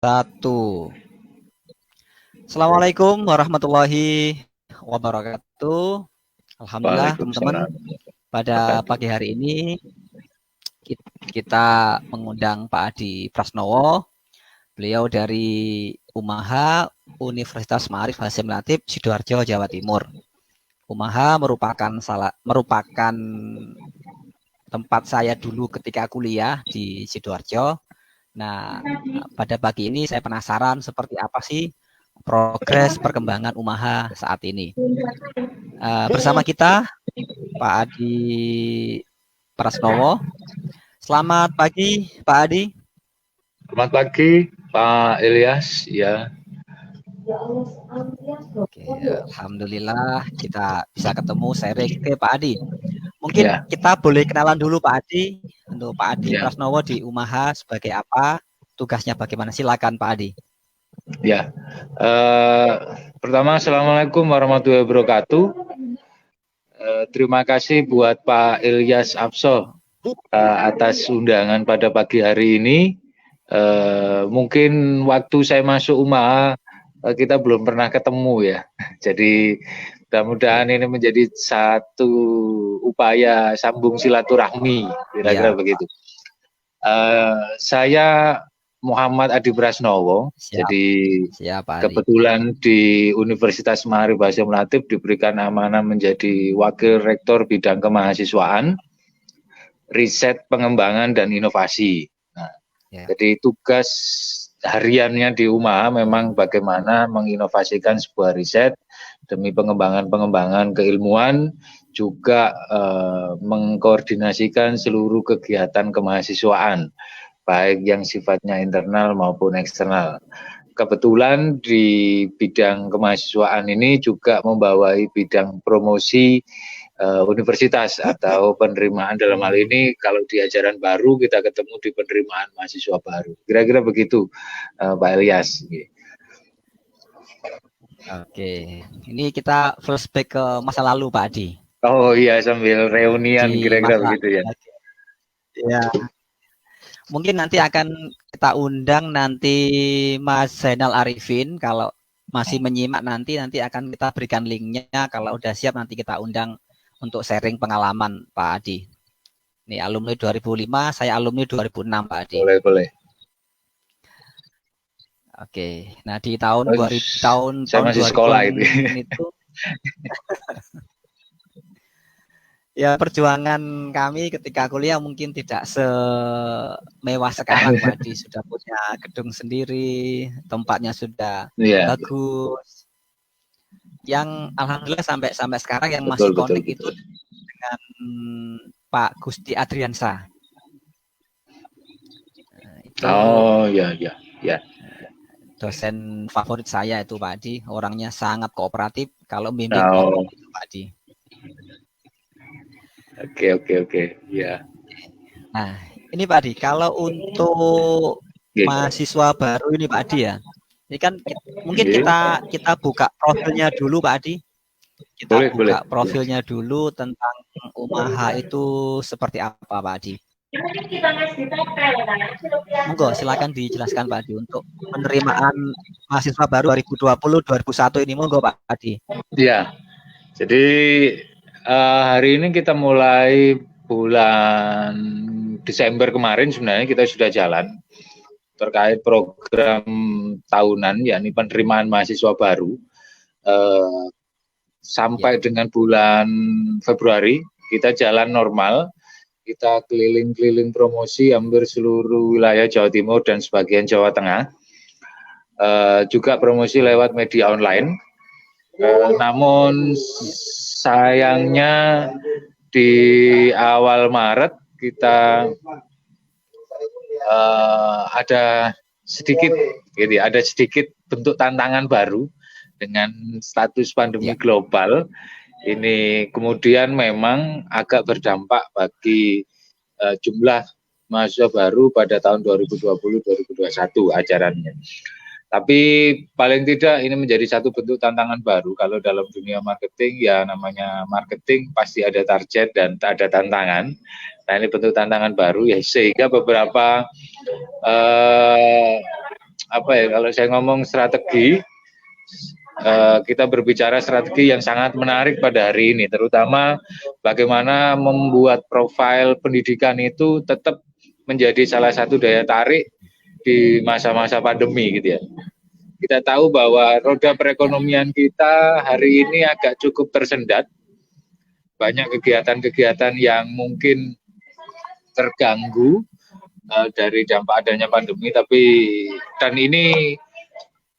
Satu. Assalamualaikum warahmatullahi wabarakatuh. Alhamdulillah teman-teman, Waalaikumsalam. pada pagi hari ini kita mengundang Pak Adi Prasnowo. Beliau dari UMAHA Universitas Ma'arif Hasyim Latif, Sidoarjo, Jawa Timur. UMAHA merupakan tempat saya dulu ketika kuliah di Sidoarjo. Nah, pada pagi ini saya penasaran seperti apa sih progres perkembangan UMAHA saat ini. Bersama kita Pak Adi Prasnowo. Selamat pagi Pak Adi. Selamat pagi Pak Ilyas. Ya. Oke, alhamdulillah kita bisa ketemu sharing. Oke Pak Adi, mungkin Ya. kita boleh kenalan dulu Pak Adi. Untuk Pak Adi Ya. Prasnowo di UMAHA sebagai apa? Tugasnya bagaimana? Silakan Pak Adi. Ya. Pertama, Assalamualaikum warahmatullahi wabarakatuh. Terima kasih buat Pak Ilyas Abso atas undangan pada pagi hari ini. Mungkin waktu saya masuk UMAHA kita belum pernah ketemu ya. Jadi mudah-mudahan ini menjadi satu upaya sambung silaturahmi, kira-kira begitu. Saya Muhammad Adi Prasnowo. Jadi kebetulan di Universitas Ma'arif Hasyim Latif diberikan amanah menjadi Wakil Rektor Bidang Kemahasiswaan, Riset, Pengembangan, dan Inovasi. Nah, jadi tugas hariannya di UMAHA memang bagaimana menginovasikan sebuah riset demi pengembangan keilmuan, juga mengkoordinasikan seluruh kegiatan kemahasiswaan, baik yang sifatnya internal maupun eksternal. Kebetulan di bidang kemahasiswaan ini juga membawai bidang promosi universitas atau penerimaan. Dalam hal ini kalau di ajaran baru kita ketemu di penerimaan mahasiswa baru. Kira-kira begitu Pak Ilyas. Oke, ini kita flashback ke masa lalu Pak Adi. Oh iya, sambil reunian kira-kira begitu ya. Ya. Mungkin nanti akan kita undang nanti Mas Zainal Arifin, kalau masih menyimak nanti akan kita berikan linknya. Kalau udah siap nanti kita undang untuk sharing pengalaman Pak Adi. Ini alumni 2005, saya alumni 2006 Pak Adi. Boleh. Oke, nah di tahun saya masih sekolah itu ya perjuangan kami ketika kuliah mungkin tidak semewah sekarang Pak Adi. Sudah punya gedung sendiri, tempatnya sudah bagus. Yang alhamdulillah sampai sekarang yang masih connect itu dengan Pak Gusti Adriansa. Oh ya. Dosen favorit saya itu Pak Adi, orangnya sangat kooperatif kalau bimbing Pak Adi. Oke, ya. Nah, ini Pak Adi, kalau untuk mahasiswa baru ini Pak Adi ya, ini kan mungkin kita buka profilnya dulu Pak Adi. Kita buka profilnya dulu tentang UMAHA itu seperti apa Pak Adi. Monggo silakan dijelaskan Pak Adi untuk penerimaan mahasiswa baru 2020-2021 ini, monggo Pak Adi. Ya, jadi hari ini kita mulai bulan Desember kemarin sebenarnya kita sudah jalan terkait program tahunan, yakni penerimaan mahasiswa baru. Sampai dengan bulan Februari kita jalan normal. Kita keliling-keliling promosi hampir seluruh wilayah Jawa Timur dan sebagian Jawa Tengah. Juga promosi lewat media online. Namun sayangnya di awal Maret kita ada sedikit bentuk tantangan baru dengan status pandemi global. Ini kemudian memang agak berdampak bagi jumlah mahasiswa baru pada tahun 2020-2021 ajarannya. Tapi paling tidak ini menjadi satu bentuk tantangan baru. Kalau dalam dunia marketing ya namanya marketing pasti ada target dan ada tantangan. Nah ini bentuk tantangan baru ya, sehingga beberapa apa ya, kalau saya ngomong strategi, kita berbicara strategi yang sangat menarik pada hari ini, terutama bagaimana membuat profil pendidikan itu tetap menjadi salah satu daya tarik di masa-masa pandemi gitu ya. Kita tahu bahwa roda perekonomian kita hari ini agak cukup tersendat, banyak kegiatan-kegiatan yang mungkin terganggu dari dampak adanya pandemi, dan ini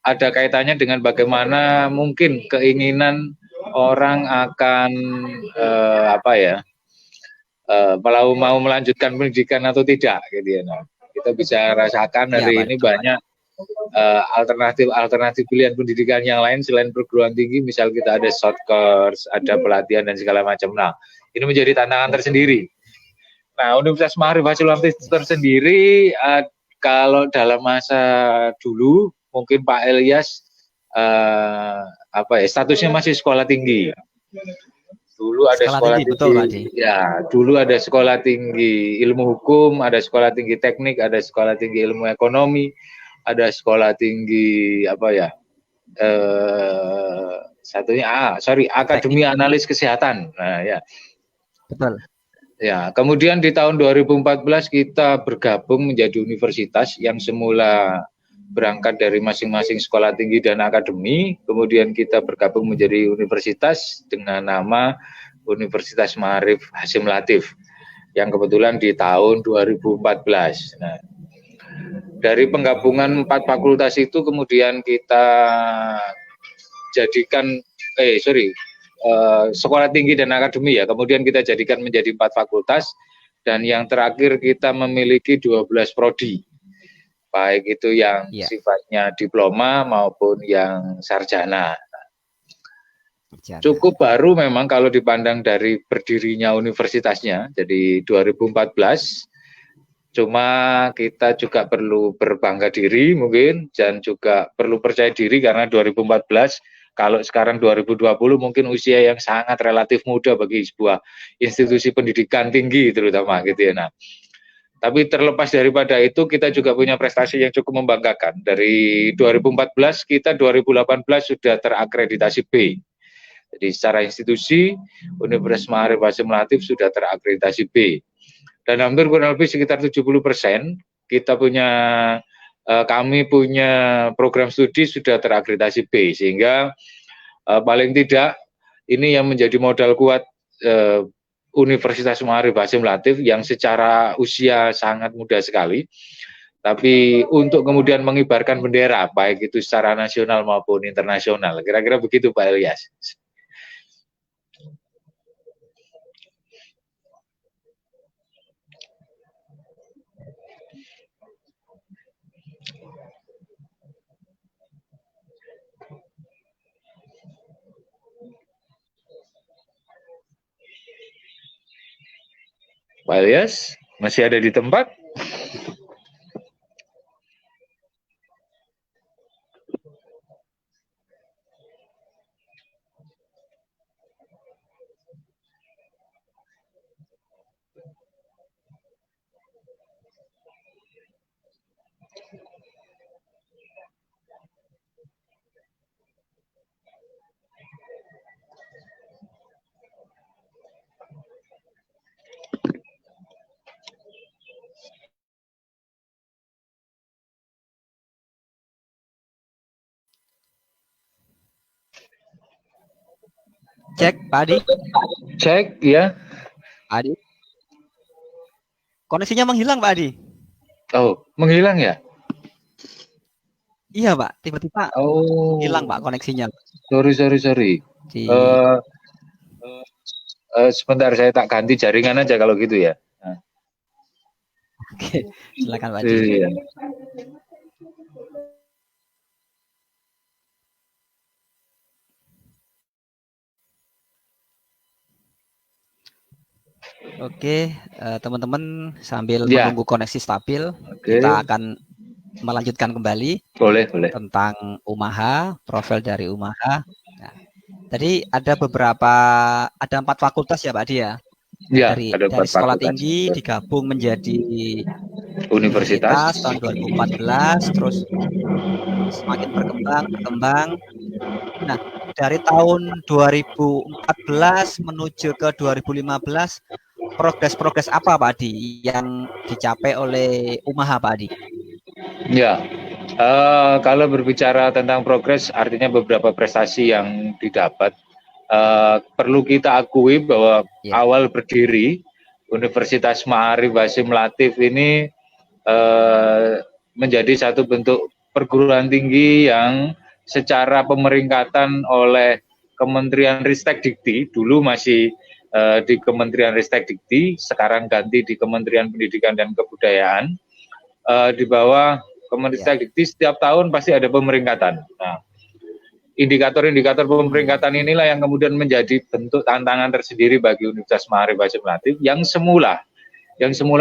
ada kaitannya dengan bagaimana mungkin keinginan orang akan mau melanjutkan pendidikan atau tidak gitu ya. Nah, kita bisa rasakan hari ini banyak alternatif pilihan pendidikan yang lain selain perguruan tinggi, misal kita ada short course, ada pelatihan dan segala macam. Nah, ini menjadi tantangan tersendiri. Nah, Universitas Ma'arif Hasyim Latif tersendiri kalau dalam masa dulu mungkin Pak Elias statusnya masih sekolah tinggi. Dulu ada sekolah tinggi, betul, ya, dulu ada sekolah tinggi ilmu hukum, ada sekolah tinggi teknik, ada sekolah tinggi ilmu ekonomi, ada sekolah tinggi Akademi Analis Kesehatan. Nah, ya. Betul. Ya, kemudian di tahun 2014 kita bergabung menjadi universitas yang semula berangkat dari masing-masing sekolah tinggi dan akademi, kemudian kita bergabung menjadi universitas dengan nama Universitas Ma'arif Hasyim Latif yang kebetulan di tahun 2014. Nah, dari penggabungan 4 fakultas itu kemudian kita jadikan sekolah tinggi dan akademi ya, kemudian kita jadikan menjadi 4 fakultas, dan yang terakhir kita memiliki 12 prodi, baik itu yang sifatnya diploma maupun yang sarjana. Cukup baru memang kalau dipandang dari berdirinya universitasnya, jadi 2014, cuma kita juga perlu berbangga diri mungkin, dan juga perlu percaya diri karena 2014, kalau sekarang 2020 mungkin usia yang sangat relatif muda bagi sebuah institusi pendidikan tinggi terutama gitu ya. Nah, tapi terlepas daripada itu kita juga punya prestasi yang cukup membanggakan. Dari 2014 kita 2018 sudah terakreditasi B. Jadi secara institusi Universitas Ma'arif Hasyim Latif sudah terakreditasi B. Dan hampir kurang lebih sekitar 70% kami punya program studi sudah terakreditasi B, sehingga paling tidak ini yang menjadi modal kuat Universitas Ma'arif Hasyim Latif yang secara usia sangat muda sekali, tapi untuk kemudian mengibarkan bendera baik itu secara nasional maupun internasional. Kira-kira begitu Pak Elias. Pak Elias, masih ada di tempat? Cek, Pak Adi. Cek, ya. Adi. Koneksinya menghilang, Pak Adi. Oh, menghilang ya? Iya, Pak. Tiba-tiba hilang, Pak, koneksinya. Sorry. Sebentar, saya tak ganti jaringan aja kalau gitu ya. Nah. Oke, silakan Pak Adi. Iya. Oke, teman-teman sambil menunggu koneksi stabil, kita akan melanjutkan kembali. Boleh. Tentang Umaha, profil dari Umaha. Nah, tadi ada 4 fakultas ya Pak Adi ya. Ya, dari sekolah tinggi digabung menjadi Universitas tahun 2014, terus semakin berkembang. Nah, dari tahun 2014 menuju ke 2015, progres apa Pak Adi yang dicapai oleh Umaha Pak Adi? Ya, kalau berbicara tentang progres, artinya beberapa prestasi yang didapat. Perlu kita akui bahwa awal berdiri Universitas Ma'arif Hasyim Latif ini menjadi satu bentuk perguruan tinggi yang secara pemeringkatan oleh Kementerian Ristek Dikti, dulu masih di Kementerian Ristek Dikti, sekarang ganti di Kementerian Pendidikan dan Kebudayaan. Di bawah Kementerian Dikti setiap tahun pasti ada pemeringkatan. Nah, indikator-indikator pemeringkatan inilah yang kemudian menjadi bentuk tantangan tersendiri bagi Universitas Ma'arif Hasyim Latif yang semula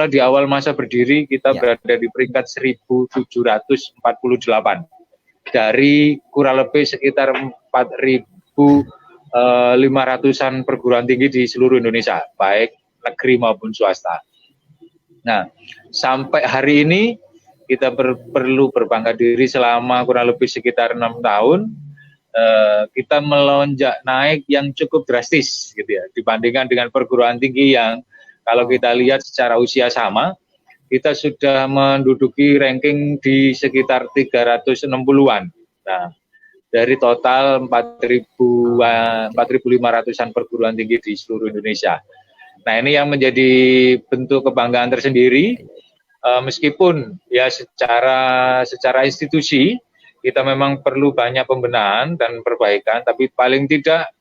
di awal masa berdiri kita berada di peringkat 1748 dari kurang lebih sekitar 4.500-an perguruan tinggi di seluruh Indonesia, baik negeri maupun swasta. Nah, sampai hari ini kita perlu berbangga diri selama kurang lebih sekitar 6 tahun. Kita melonjak naik yang cukup drastis gitu ya, dibandingkan dengan perguruan tinggi yang kalau kita lihat secara usia sama, kita sudah menduduki ranking di sekitar 360-an. Nah, dari total 4.500-an perguruan tinggi di seluruh Indonesia. Nah, ini yang menjadi bentuk kebanggaan tersendiri, meskipun ya secara institusi kita memang perlu banyak pembenahan dan perbaikan, tapi paling tidak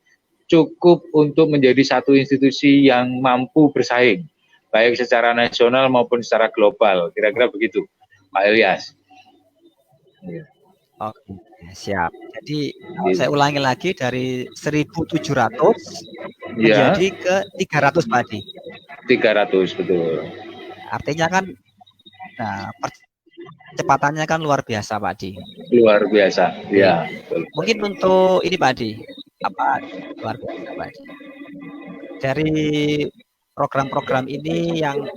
cukup untuk menjadi satu institusi yang mampu bersaing, baik secara nasional maupun secara global. Kira-kira begitu, Pak Ilyas. Oke, siap. Jadi saya ulangi lagi dari 1.700 menjadi ke 300 Pak Adi. 300, betul. Artinya kan, nah, percepatannya kan luar biasa Pak Adi. Luar biasa, ya. Mungkin untuk ini Pak Adi, luar biasa Pak Adi. Dari program-program ini yang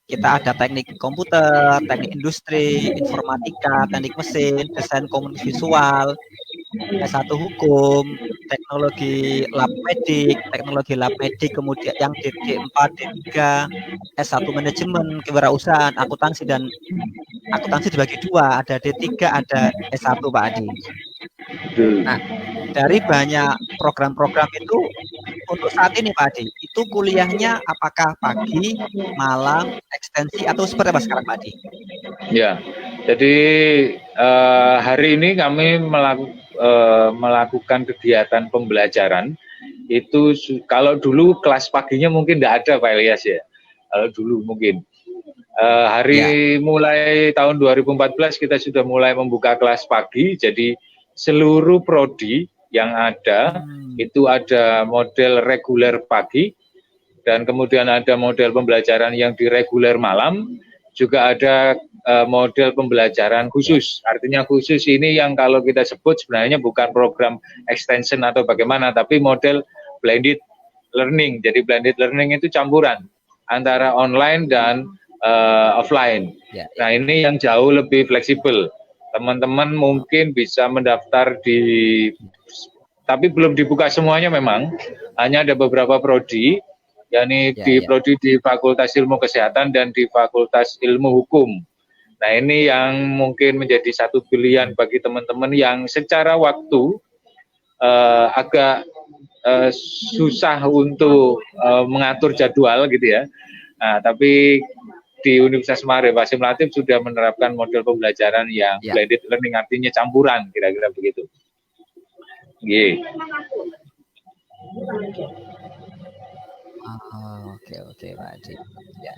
kita ada teknik komputer, teknik industri, informatika, teknik mesin, desain komunikasi visual, S1 hukum, teknologi lab medik, kemudian yang D4, D3, S1 manajemen, kewirausahaan, akuntansi dibagi dua, ada D3, ada S1 Pak Adi. Nah, dari banyak program-program itu untuk saat ini Pak Adi, itu kuliahnya apakah pagi, malam, ekstensi atau seperti apa sekarang Pak Adi? Ya, jadi hari ini kami melakukan kegiatan pembelajaran itu kalau dulu kelas paginya mungkin tidak ada Pak Ilyas ya, kalau dulu mungkin. Mulai tahun 2014 kita sudah mulai membuka kelas pagi, jadi seluruh prodi yang ada itu ada model reguler pagi dan kemudian ada model pembelajaran yang di reguler malam, juga ada model pembelajaran khusus. Artinya khusus ini yang kalau kita sebut sebenarnya bukan program extension atau bagaimana, tapi model blended learning. Jadi blended learning itu campuran antara online dan offline. Nah, ini yang jauh lebih fleksibel. Teman-teman mungkin bisa mendaftar tapi belum dibuka semuanya memang, hanya ada beberapa prodi, yakni prodi di Fakultas Ilmu Kesehatan dan di Fakultas Ilmu Hukum. Nah, ini yang mungkin menjadi satu pilihan bagi teman-teman yang secara waktu agak susah untuk mengatur jadwal gitu ya. Nah, tapi di Universitas Ma'arif Hasyim Latif sudah menerapkan model pembelajaran yang blended learning, artinya campuran, kira-kira begitu. Oke Pak Adi. Ya.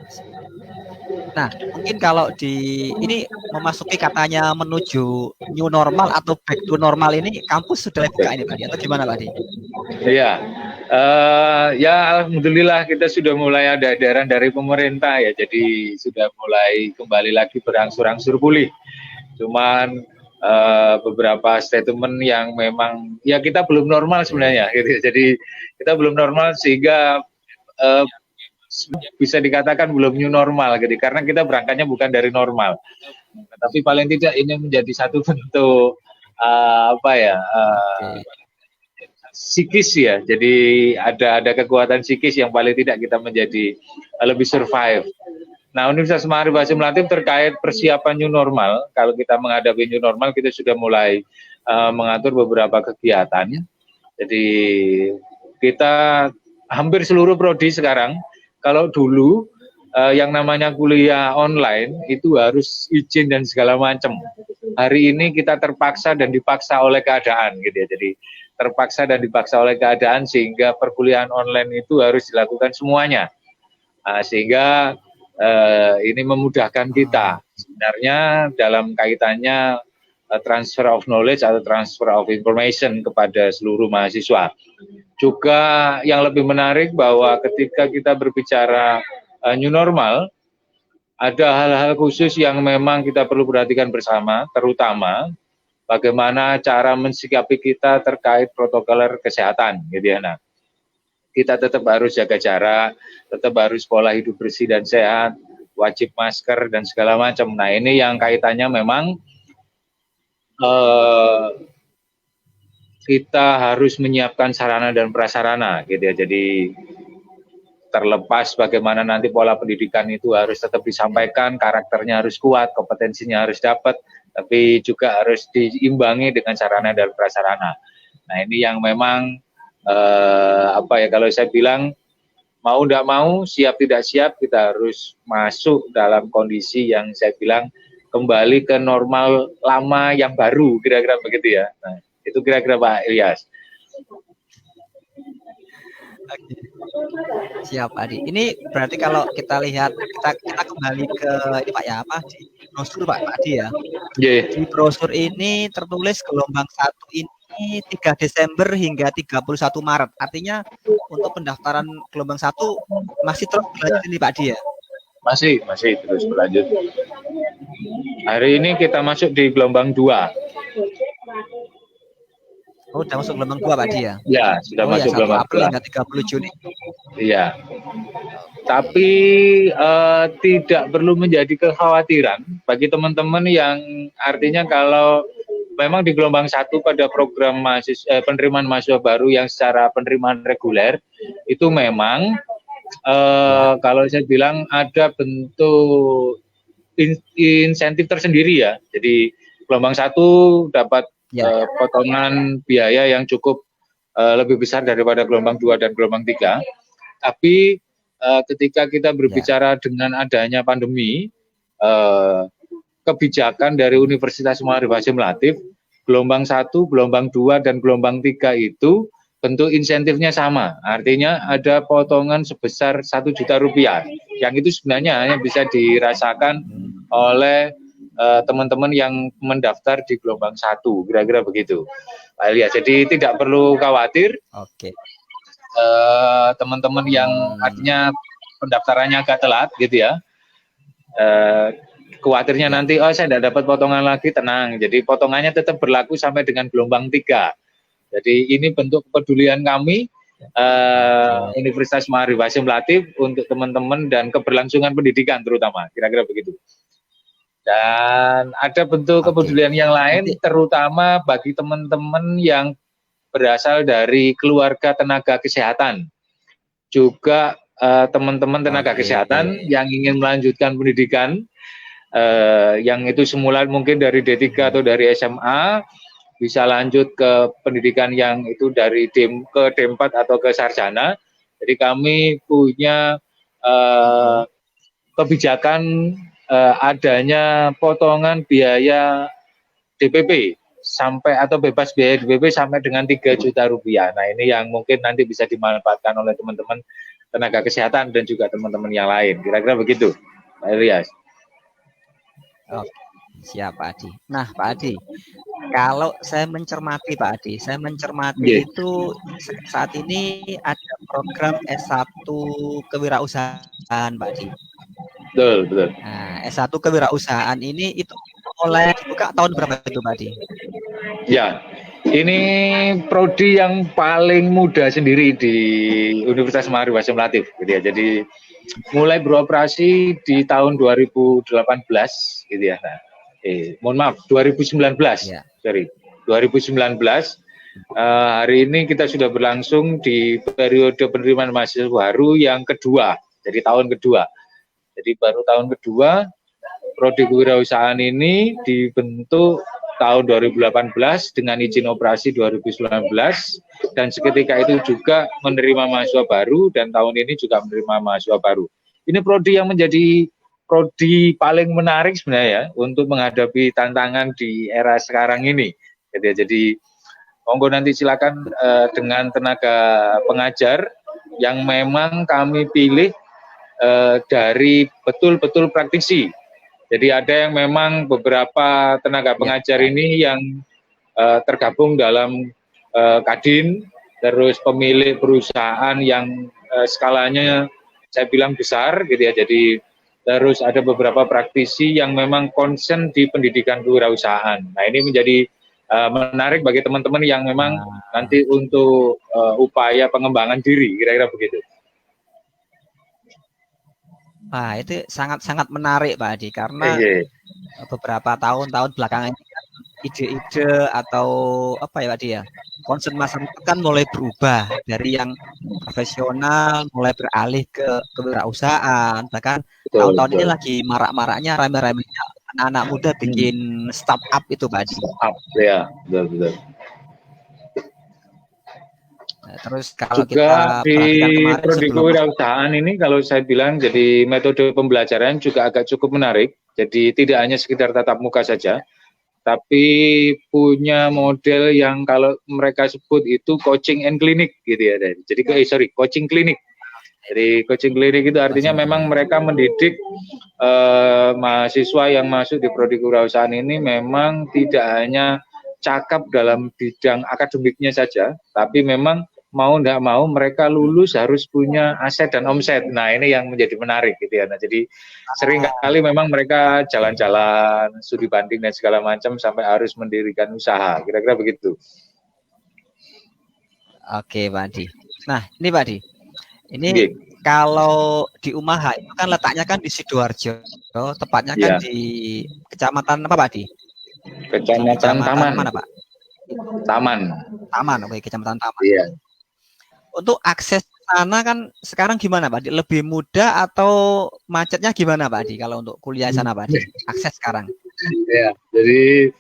Nah, mungkin kalau ini memasuki katanya menuju new normal atau back to normal ini, kampus sudah buka ini Pak Adi, atau gimana Pak Adi? Iya, ya alhamdulillah kita sudah mulai ada edaran dari pemerintah ya, jadi sudah mulai kembali lagi berangsur-angsur pulih. Cuman beberapa statement yang memang ya kita belum normal sebenarnya gitu. Jadi kita belum normal sehingga bisa dikatakan belum new normal gitu, karena kita berangkatnya bukan dari normal. Tapi paling tidak ini menjadi satu bentuk psikis ya. Jadi ada kekuatan psikis yang paling tidak kita menjadi lebih survive. Nah, Universitas Maarif Hasyim Latif terkait persiapan new normal, kalau kita menghadapi new normal, kita sudah mulai mengatur beberapa kegiatan. Jadi kita hampir seluruh prodi sekarang, kalau dulu yang namanya kuliah online itu harus izin dan segala macam. Hari ini kita terpaksa dan dipaksa oleh keadaan gitu ya. Jadi terpaksa dan dipaksa oleh keadaan sehingga perkuliahan online itu harus dilakukan semuanya. Sehingga ini memudahkan kita sebenarnya dalam kaitannya transfer of knowledge atau transfer of information kepada seluruh mahasiswa. Juga yang lebih menarik bahwa ketika kita berbicara new normal, ada hal-hal khusus yang memang kita perlu perhatikan bersama, terutama bagaimana cara mensikapi kita terkait protokol kesehatan, gitu ya. Nah, kita tetap harus jaga jarak, tetap harus pola hidup bersih dan sehat, wajib masker dan segala macam. Nah, ini yang kaitannya memang kita harus menyiapkan sarana dan prasarana, gitu ya. Jadi terlepas bagaimana nanti pola pendidikan itu harus tetap disampaikan, karakternya harus kuat, kompetensinya harus dapat, tapi juga harus diimbangi dengan sarana dan prasarana. Nah, ini yang memang kalau saya bilang mau tidak mau, siap tidak siap, kita harus masuk dalam kondisi yang saya bilang kembali ke normal lama yang baru, kira-kira begitu ya. Nah, itu kira-kira Pak Ilyas. Siap, Adi. Ini berarti kalau kita lihat, kita kembali ke ini Pak ya, di brosur Pak Adi ya. Yeah. Di brosur ini tertulis gelombang 1 ini 3 Desember hingga 31 Maret. Artinya untuk pendaftaran gelombang 1 masih terus berlanjut ini Pak Adi ya? Masih terus berlanjut. Hari ini kita masuk di gelombang 2. Oh, sudah masuk gelombang 2 Pak Adi ya? Ya, sudah masuk gelombang 2. April hingga 30 Juni. Iya. Tapi tidak perlu menjadi kekhawatiran bagi teman-teman yang artinya kalau memang di gelombang 1 pada program penerimaan mahasiswa baru yang secara penerimaan reguler itu memang kalau saya bilang ada bentuk insentif tersendiri ya. Jadi gelombang 1 dapat potongan biaya yang cukup lebih besar daripada gelombang 2 dan gelombang 3. Tapi ketika kita berbicara dengan adanya pandemi, kebijakan dari Universitas Maarif Hasyim Latif, gelombang 1, gelombang 2, dan gelombang 3 itu bentuk insentifnya sama. Artinya ada potongan sebesar Rp1.000.000. Yang itu sebenarnya hanya bisa dirasakan oleh teman-teman yang mendaftar di gelombang 1, kira-kira begitu. Jadi tidak perlu khawatir. Oke. Teman-teman yang artinya pendaftarannya agak telat gitu ya. Khawatirnya nanti saya tidak dapat potongan lagi, tenang. Jadi potongannya tetap berlaku sampai dengan gelombang 3. Jadi ini bentuk kepedulian kami Universitas Maarif Hasyim Latif untuk teman-teman dan keberlangsungan pendidikan terutama, kira-kira begitu. Dan ada bentuk kepedulian yang lain, terutama bagi teman-teman yang berasal dari keluarga tenaga kesehatan. Juga teman-teman tenaga kesehatan yang ingin melanjutkan pendidikan, yang itu semula mungkin dari D3 atau dari SMA, bisa lanjut ke pendidikan yang itu dari ke D4 atau ke sarjana. Jadi kami punya kebijakan adanya potongan biaya DPP sampai atau bebas biaya DPP sampai dengan Rp3.000.000. Nah, ini yang mungkin nanti bisa dimanfaatkan oleh teman-teman tenaga kesehatan dan juga teman-teman yang lain. Kira-kira begitu, Pak Ilyas. Oke, siap Pak Adi. Nah, Pak Adi, kalau saya mencermati Pak Adi, itu saat ini ada program S1 kewirausahaan Pak Adi. Betul. Nah, S1 kewirausahaan ini itu mulai dibuka tahun berapa itu Pak Adi? Ya, ini prodi yang paling muda sendiri di Universitas Maarif Hasyim Latif, gitu ya. Jadi mulai beroperasi di tahun 2018 gitu ya. Nah, mohon maaf 2019. Ya. Sorry. 2019 hari ini kita sudah berlangsung di periode penerimaan mahasiswa baru yang kedua. Jadi tahun kedua. Jadi baru tahun kedua Prodi Kewirausahaan ini dibentuk tahun 2018 dengan izin operasi 2019 dan seketika itu juga menerima mahasiswa baru dan tahun ini juga menerima mahasiswa baru. Ini prodi yang menjadi prodi paling menarik sebenarnya ya untuk menghadapi tantangan di era sekarang ini. Jadi monggo nanti silakan dengan tenaga pengajar yang memang kami pilih dari betul-betul praktisi. Jadi ada yang memang beberapa tenaga pengajar ini yang tergabung dalam Kadin, terus pemilik perusahaan yang skalanya saya bilang besar gitu ya. Jadi terus ada beberapa praktisi yang memang concern di pendidikan kewirausahaan. Nah ini menjadi menarik bagi teman-teman yang memang nanti untuk upaya pengembangan diri, kira-kira begitu. Wah, itu sangat-sangat menarik Pak Adi karena beberapa tahun belakangan ini ide-ide atau apa ya Pak Adi ya, concern masyarakat kan mulai berubah dari yang profesional mulai beralih ke kewirausahaan, bahkan tahun-tahun ini lagi marak-maraknya rame-ramenya anak-anak muda bikin startup itu Pak Adi. Startup ya, betul. Terus kalau juga kita di prodi sebelum kewirausahaan ini kalau saya bilang jadi metode pembelajaran juga agak cukup menarik. Jadi tidak hanya sekedar tatap muka saja, tapi punya model yang kalau mereka sebut itu coaching and clinic gitu ya. Jadi coaching klinik. Jadi coaching klinik itu artinya memang mereka mendidik mahasiswa yang masuk di prodi kewirausahaan ini memang tidak hanya cakap dalam bidang akademiknya saja, tapi memang mau tidak mau mereka lulus harus punya aset dan omset. Nah ini yang menjadi menarik gitu ya. Nah jadi sering kali memang mereka jalan-jalan, studi banding dan segala macam sampai harus mendirikan usaha. Kira-kira begitu. Oke Pak Adi. Nah ini Pak Adi, ini kalau di Umaha itu kan letaknya kan di Sidoarjo, tepatnya kan di kecamatan apa Pak Adi? Kecamatan Taman. Mana Pak? Taman. Oke, Kecamatan Taman. Iya. Untuk akses sana kan sekarang gimana Pak Adi? Lebih mudah atau macetnya gimana Pak Adi kalau untuk kuliah sana Pak Adi? Akses sekarang. Ya, jadi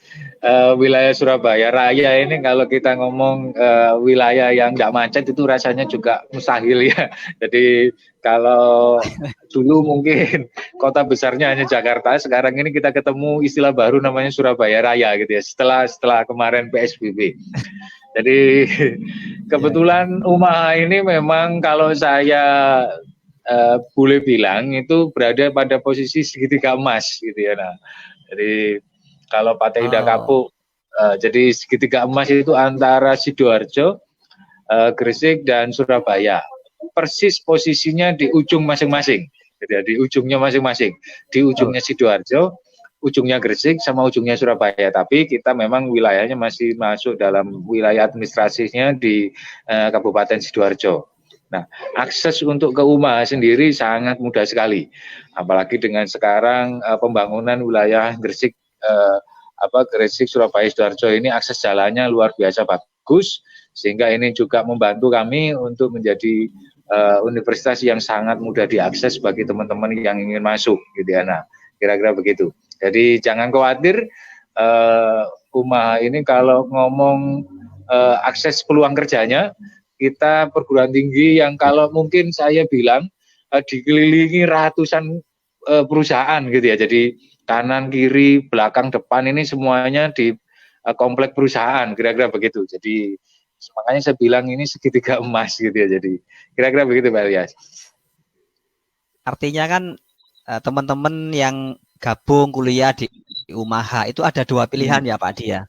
wilayah Surabaya Raya ini kalau kita ngomong wilayah yang nggak macet itu rasanya juga mustahil ya. Jadi kalau dulu mungkin kota besarnya hanya Jakarta, sekarang ini kita ketemu istilah baru namanya Surabaya Raya gitu ya. Setelah kemarin PSBB. Jadi kebetulan Umaha ini memang kalau saya boleh bilang itu berada pada posisi segitiga emas gitu ya. Nah, jadi kalau Partai Indah Kapuk, jadi segitiga emas itu antara Sidoarjo, Gresik dan Surabaya. Persis posisinya di ujung masing-masing, jadi di ujungnya masing-masing, di ujungnya Sidoarjo, ujungnya Gresik sama ujungnya Surabaya. Tapi kita memang wilayahnya masih masuk dalam wilayah administrasinya di Kabupaten Sidoarjo. Nah, akses untuk ke Umaha sendiri sangat mudah sekali, apalagi dengan sekarang pembangunan wilayah Gresik, Gresik, Surabaya, Sidoarjo ini akses jalannya luar biasa bagus, sehingga ini juga membantu kami untuk menjadi universitas yang sangat mudah diakses bagi teman-teman yang ingin masuk, gitu ya. Nah, kira-kira begitu. Jadi jangan khawatir, Umaha ini kalau ngomong akses peluang kerjanya, kita perguruan tinggi yang kalau mungkin saya bilang dikelilingi ratusan perusahaan gitu ya. Jadi kanan, kiri, belakang, depan ini semuanya di komplek perusahaan, kira-kira begitu. Jadi makanya saya bilang ini segitiga emas gitu ya. Jadi kira-kira begitu Pak Ilyas. Artinya kan teman-teman yang gabung kuliah di Umaha itu ada dua pilihan ya Pak Adi ya.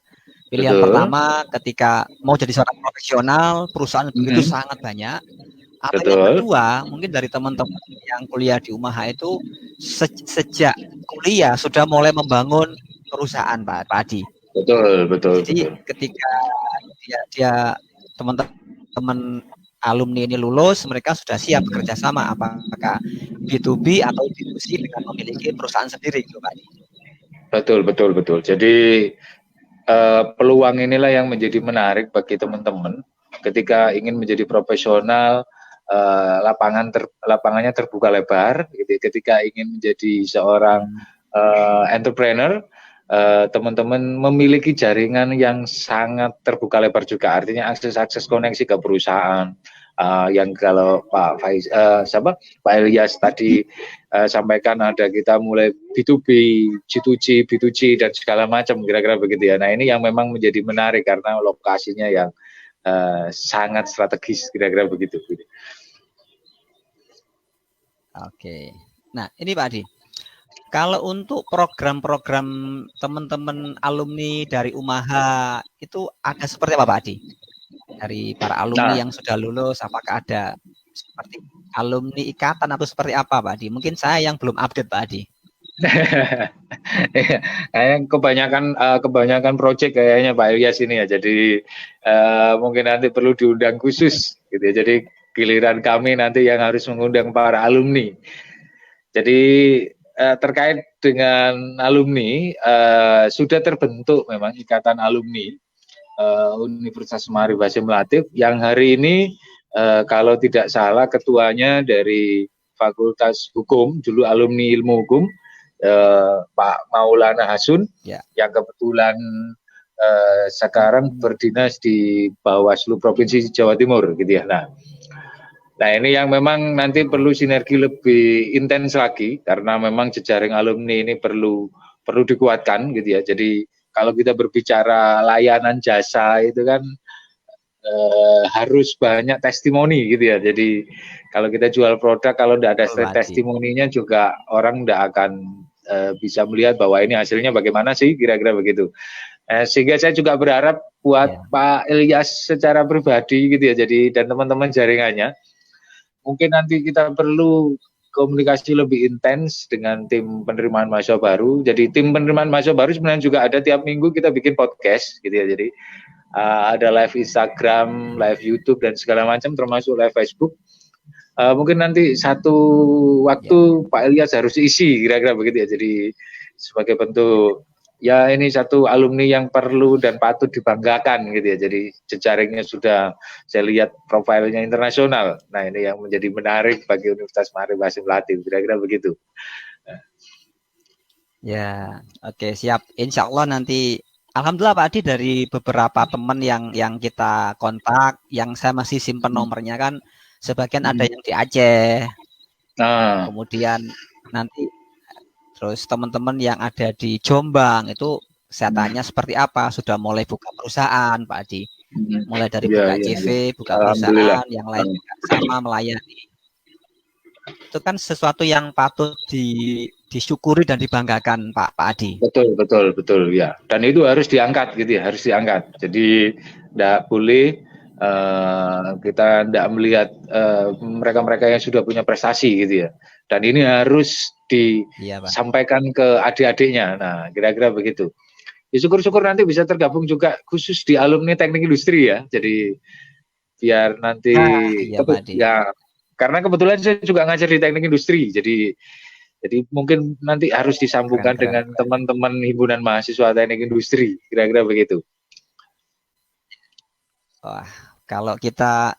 Pilihan pertama ketika mau jadi seorang profesional, perusahaan begitu sangat banyak. Atau yang kedua, mungkin dari teman-teman yang kuliah di Umaha itu sejak kuliah sudah mulai membangun perusahaan Pak Adi. Betul. Jadi ketika dia teman-teman alumni ini lulus, mereka sudah siap bekerja sama, apakah B2B atau B2C dengan memiliki perusahaan sendiri, gitu Pak Adi. Betul. Jadi peluang inilah yang menjadi menarik bagi teman-teman ketika ingin menjadi profesional. Lapangannya terbuka lebar. Gitu. Ketika ingin menjadi seorang entrepreneur, teman-teman memiliki jaringan yang sangat terbuka lebar juga. Artinya akses koneksi ke perusahaan. Yang kalau Pak Ilyas tadi sampaikan, ada kita mulai B2B, G2G, B2G dan segala macam, kira-kira begitu ya. Nah, ini yang memang menjadi menarik karena lokasinya yang sangat strategis, kira-kira begitu. Oke. Nah, ini Pak Adi. Kalau untuk program-program teman-teman alumni dari Umaha itu ada seperti apa Pak Adi? Dari para alumni yang sudah lulus, apakah ada seperti alumni ikatan atau seperti apa Pak Adi? Mungkin saya yang belum update Pak Adi. kebanyakan proyek kayaknya Pak Ilyas ini ya. Jadi mungkin nanti perlu diundang khusus gitu ya. Jadi giliran kami nanti yang harus mengundang para alumni. Jadi terkait dengan alumni, sudah terbentuk memang ikatan alumni Universitas Maarif Hasyim Latif yang hari ini kalau tidak salah ketuanya dari Fakultas Hukum, dulu alumni Ilmu Hukum, Pak Maulana Hasun, yang kebetulan sekarang berdinas di Bawaslu Provinsi Jawa Timur gitu ya. Nah ini yang memang nanti perlu sinergi lebih intens lagi karena memang jejaring alumni ini perlu dikuatkan gitu ya. Jadi kalau kita berbicara layanan jasa itu kan harus banyak testimoni gitu ya. Jadi kalau kita jual produk, kalau tidak ada testimoninya juga orang tidak akan bisa melihat bahwa ini hasilnya bagaimana sih, kira-kira begitu. Sehingga saya juga berharap buat Pak Ilyas secara pribadi gitu ya. Jadi dan teman-teman jaringannya, mungkin nanti kita perlu komunikasi lebih intens dengan tim penerimaan mahasiswa baru. Jadi tim penerimaan mahasiswa baru sebenarnya juga ada tiap minggu kita bikin podcast gitu ya. Jadi ada live Instagram, live YouTube dan segala macam, termasuk live Facebook. Mungkin nanti satu waktu Pak Ilyas harus isi, kira-kira begitu ya. Jadi sebagai bentuk ya ini satu alumni yang perlu dan patut dibanggakan gitu ya. Jadi jejaringnya sudah saya lihat profilnya internasional. Nah ini yang menjadi menarik bagi Universitas Maarif Hasyim Latif, kira-kira begitu. Ya, oke siap. Insya Allah nanti, alhamdulillah Pak Adi, dari beberapa teman yang kita kontak, yang saya masih simpen nomornya kan, sebagian ada yang di Aceh. Kemudian nanti terus teman-teman yang ada di Jombang itu saya tanya seperti apa, sudah mulai buka perusahaan Pak Adi, mulai dari buka CV, buka perusahaan, yang lain juga sama melayani. Itu kan sesuatu yang patut disyukuri dan dibanggakan Pak Adi. Betul ya. Dan itu harus diangkat gitu ya, harus diangkat. Jadi tidak boleh kita tidak melihat mereka-mereka yang sudah punya prestasi gitu ya. Dan ini harus disampaikan ke adik-adiknya. Nah, kira-kira begitu. Ya, syukur-syukur nanti bisa tergabung juga khusus di alumni teknik industri ya. Jadi biar nanti ya, karena kebetulan saya juga ngajar di teknik industri. Jadi mungkin nanti harus disambungkan dengan teman-teman himpunan mahasiswa teknik industri, kira-kira begitu. Wah, kalau kita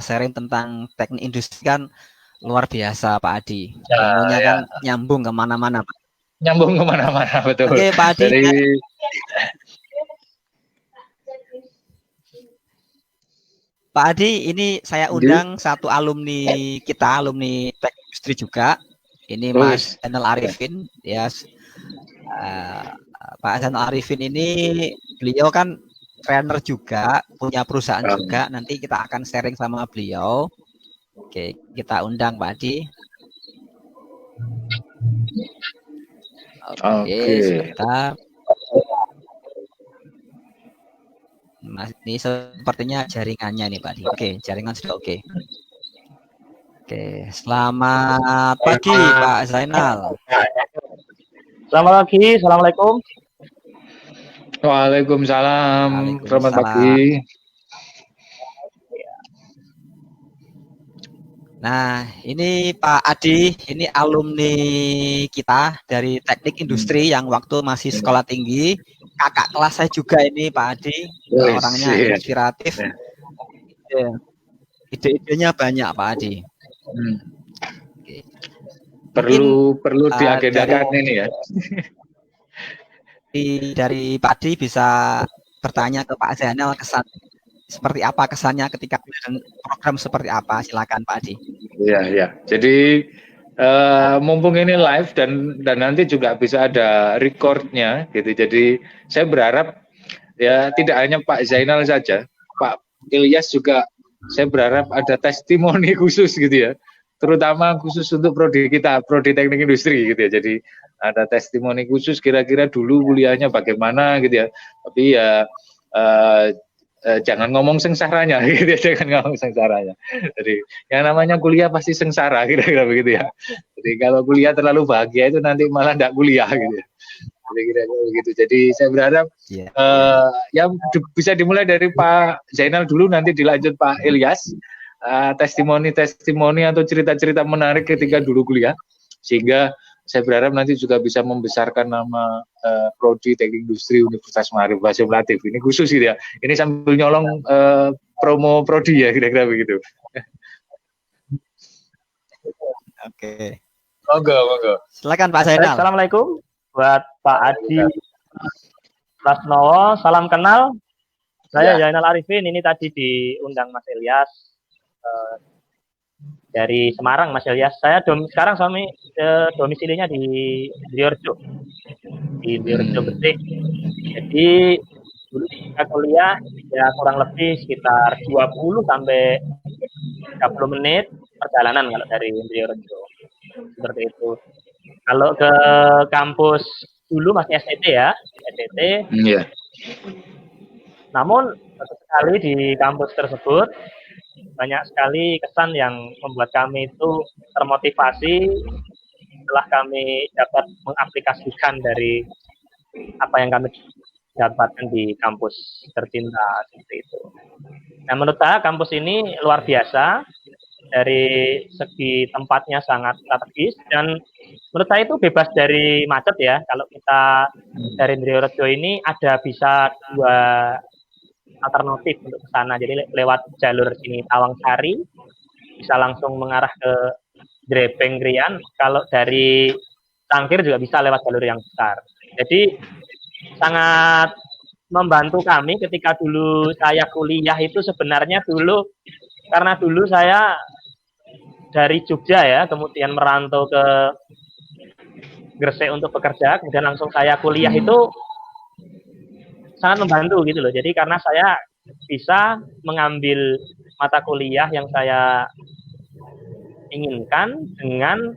sharing tentang teknik industri kan luar biasa Pak Adi. Ilmunya kan nyambung kemana-mana Pak. Nyambung kemana-mana, betul. Oke Pak Adi. Pak Adi, ini saya undang satu alumni kita, alumni teknik industri juga. Ini Mas Zainal Arifin, ya. Pak Zainal Arifin ini beliau kan trainer juga, punya perusahaan juga. Nanti kita akan sharing sama beliau. Oke, kita undang Pak Adi. Oke, sebentar. Mas, ini sepertinya jaringannya nih Pak Adi. Oke, jaringan sudah oke. Oke, selamat pagi Pak Zainal. Selamat pagi, assalamualaikum. Waalaikumsalam. Selamat pagi. Nah, ini Pak Adi, ini alumni kita dari Teknik Industri yang waktu masih sekolah tinggi. Kakak kelas saya juga ini Pak Adi, orangnya inspiratif. Ide-idenya banyak Pak Adi. Oke. Perlu diagendakan ini ya. Dari Pak Adi bisa bertanya ke Pak Zainal kesan seperti apa kesannya ketika program seperti apa, silakan Pak Adi. Iya. Jadi mumpung ini live dan nanti juga bisa ada recordnya gitu. Jadi saya berharap ya tidak hanya Pak Zainal saja, Pak Ilyas juga saya berharap ada testimoni khusus gitu ya. Terutama khusus untuk prodi kita, prodi teknik industri gitu ya. Jadi ada testimoni khusus kira-kira dulu kuliahnya bagaimana gitu ya. Tapi ya jangan ngomong sengsaranya gitu ya, jangan ngomong sengsaranya. Jadi yang namanya kuliah pasti sengsara kira-kira begitu ya. Jadi kalau kuliah terlalu bahagia itu nanti malah tidak kuliah gitu ya. Kira-kira begitu. Jadi saya berharap yang bisa dimulai dari Pak Zainal dulu, nanti dilanjut Pak Ilyas, testimoni atau cerita-cerita menarik ketika dulu kuliah, sehingga saya berharap nanti juga bisa membesarkan nama Prodi Teknik Industri Universitas Maarif Hasyim Latif. Ini khusus gitu ya. Ini sambil nyolong promo Prodi ya, kira-kira begitu. Oke. Monggo. Silakan Pak Zainal. Assalamualaikum buat Pak Adi Prasnowo, salam kenal. Saya Zainal Arifin, ini tadi diundang Mas Ilyas dari Semarang, Mas Ilyas. Saya sekarang domisilinya di Bliorjo, Gresik. Jadi dulu kita kuliah ya kurang lebih sekitar 20 sampai 30 menit perjalanan kalau dari Bliorjo. Seperti itu. Kalau ke kampus dulu masih STT ya, STT. Iya. Namun sekali di kampus tersebut banyak sekali kesan yang membuat kami itu termotivasi setelah kami dapat mengaplikasikan dari apa yang kami dapatkan di kampus tercinta seperti itu. Nah, menurut saya kampus ini luar biasa dari segi tempatnya sangat strategis dan menurut saya itu bebas dari macet ya. Kalau kita dari Bliorjo ini ada bisa 2 alternatif untuk ke sana. Jadi lewat jalur sini Tawangsari bisa langsung mengarah ke Drepeng Krian. Kalau dari Cangkir juga bisa lewat jalur yang besar. Jadi sangat membantu kami ketika dulu saya kuliah itu sebenarnya dulu karena dulu saya dari Jogja ya, kemudian merantau ke Gresik untuk bekerja, kemudian langsung saya kuliah itu sangat membantu gitu loh. Jadi karena saya bisa mengambil mata kuliah yang saya inginkan dengan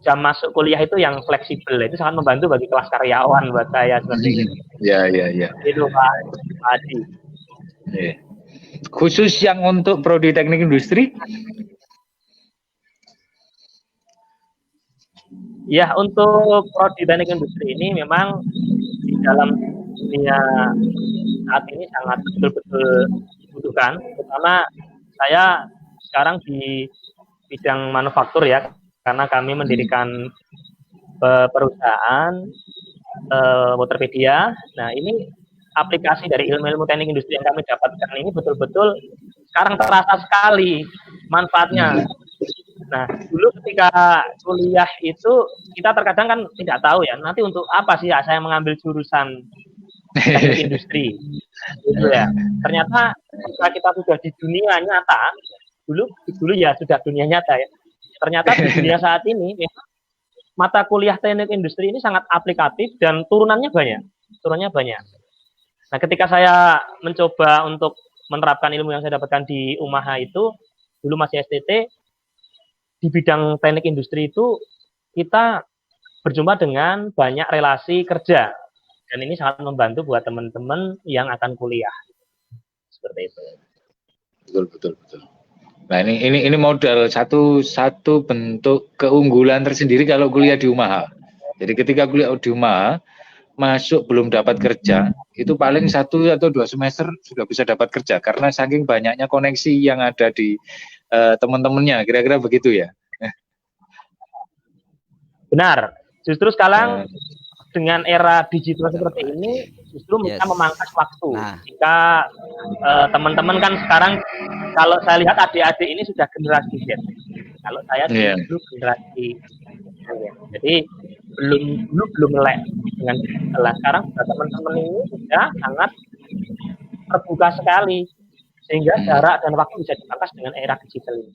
jam masuk kuliah itu yang fleksibel, itu sangat membantu bagi kelas karyawan buat saya seperti itu. Ya. Itu Pak Adi. Ya. Khusus yang untuk Prodi Teknik Industri? Ya, untuk Prodi Teknik Industri ini memang di dalam dunia saat ini sangat betul-betul dibutuhkan. Terutama saya sekarang di bidang manufaktur ya, karena kami mendirikan perusahaan Waterpedia. Nah, ini aplikasi dari ilmu-ilmu teknik industri yang kami dapatkan ini betul-betul sekarang terasa sekali manfaatnya. Nah, dulu ketika kuliah itu kita terkadang kan tidak tahu ya, nanti untuk apa sih saya mengambil jurusan teknik industri, gitu ya. Ternyata ketika kita sudah di dunia nyata, dulu ya sudah dunia nyata ya. Ternyata di dunia saat ini mata kuliah teknik industri ini sangat aplikatif dan turunannya banyak. Nah, ketika saya mencoba untuk menerapkan ilmu yang saya dapatkan di UMAHA itu, dulu masih STT, di bidang teknik industri itu kita berjumpa dengan banyak relasi kerja. Dan ini sangat membantu buat teman-teman yang akan kuliah. Seperti itu. Betul. Nah, ini modal satu bentuk keunggulan tersendiri kalau kuliah di UMAHA. Jadi ketika kuliah di UMAHA, masuk belum dapat kerja, itu paling 1 atau 2 semester sudah bisa dapat kerja karena saking banyaknya koneksi yang ada di teman-temannya, kira-kira begitu ya. Benar. Justru sekarang dengan era digital seperti ini, justru bisa memangkas waktu. Jika teman-teman kan sekarang, kalau saya lihat adik-adik ini sudah generasi Z. Kalau saya dulu generasi Z. Jadi belum melek dengan digital. Sekarang teman-teman ini sudah sangat terbuka sekali, sehingga jarak dan waktu bisa dipangkas dengan era digital ini.